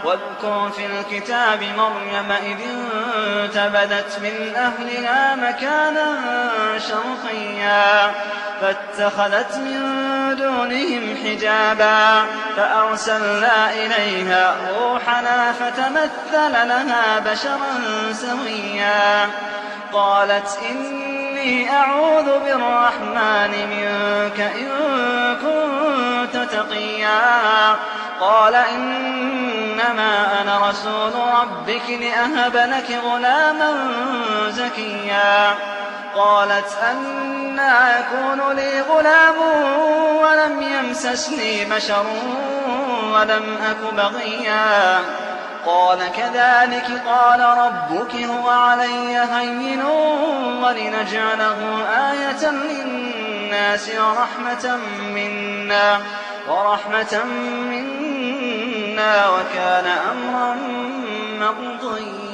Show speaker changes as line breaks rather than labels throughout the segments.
واذكر في الكتاب مريم إذ انتبذت من أهلها مكانا شرقيا فاتخذت من دونهم حجابا فأرسلنا إليها روحنا فتمثل لها بشرا سويا قالت إني أعوذ بالرحمن منك إن كنت تقيا قال إنما أنا رسول ربك لأهب لك غلاما زكيا قالت أنى يكون لي غلام ولم يمسسني بشر ولم أك بغيا قال كذلك قال ربك هو علي هين ولنجعله آية للناس ورحمة منا وكان أمرا مقضيا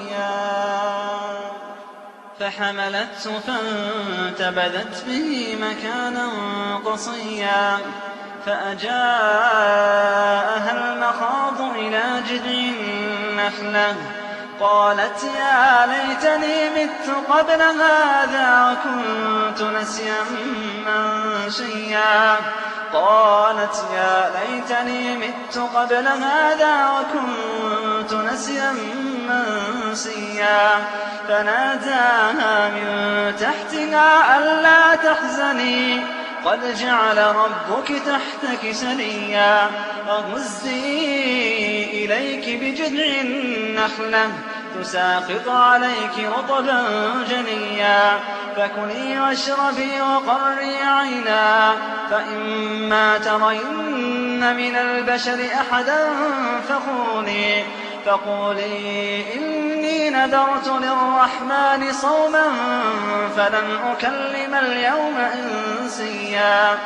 فحملته فانتبذت به مكانا قصيا فأجاءها المخاض إلى جذع النخلة قالت يا ليتني مت قبل هذا وكنت نسيا منسيا قالت يا ليتني مت قبل هذا وكنت نسيا منسيا فناداها من تحتها ألا تحزني قد جعل ربك تحتك سريا وهزي إليك بجذع النخلة تساقط عليك رطبا جنيا فكلي واشربي وقري عينا فإما ترين من البشر أحدا فقولي إني نذرت للرحمن صوما فلن أكلم اليوم إنسيا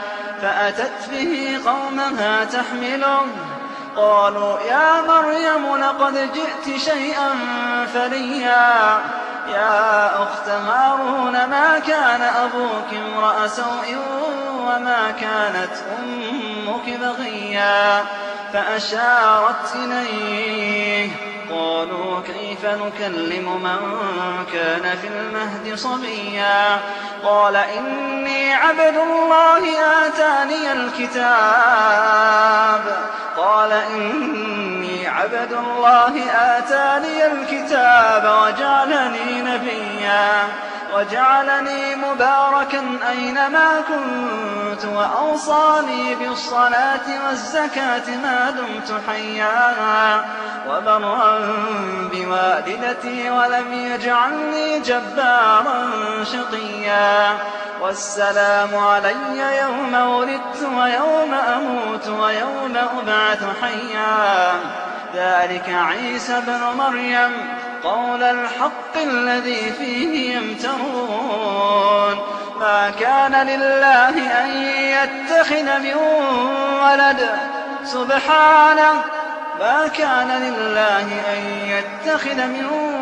فأتت به قومها تحمله قالوا يا مريم لقد جئت شيئا فريا يا أخت هارون ما كان أبوك امرأ سوء وما كانت أمك بغيا فأشارت إليه قالوا كيف نكلم من كان في المهد صبيا قال إني عبد الله آتاني الكتاب وجعلني نبيا وجعلني مباركا أينما كنت وأوصاني بالصلاة والزكاة ما دمت حيا وبرا بوالدتي ولم يجعلني جبارا شقيا والسلام علي يوم ولدت ويوم أموت ويوم أبعث حيا ذلك عيسى بن مريم قول الحق الذي فيه يمترون ما كان لله أن يتخذ من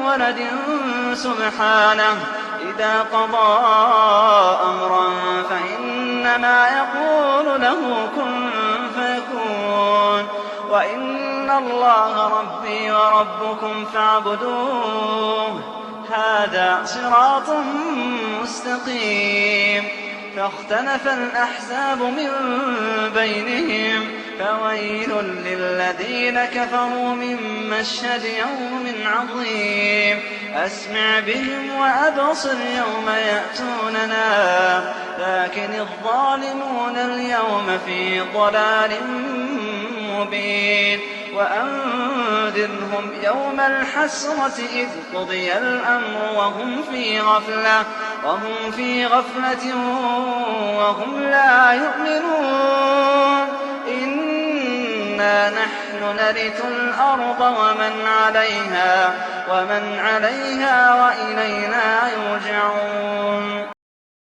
ولد سبحانه إذا قضى أمرا فإنما يقول له كن فيكون وإن الله ربي وربكم فاعبدوه هذا صراط مستقيم فاختلف الأحزاب من بينهم فويل للذين كفروا من مشهد يوم عظيم أسمع بهم وأبصر يوم يأتوننا لكن الظالمون اليوم في ضلال مبين وأنذرهم يوم الحسرة إذ قضي الأمر وهم في غفلة وهم لا يؤمنون إنا نحن نرث الأرض ومن عليها وإلينا يرجعون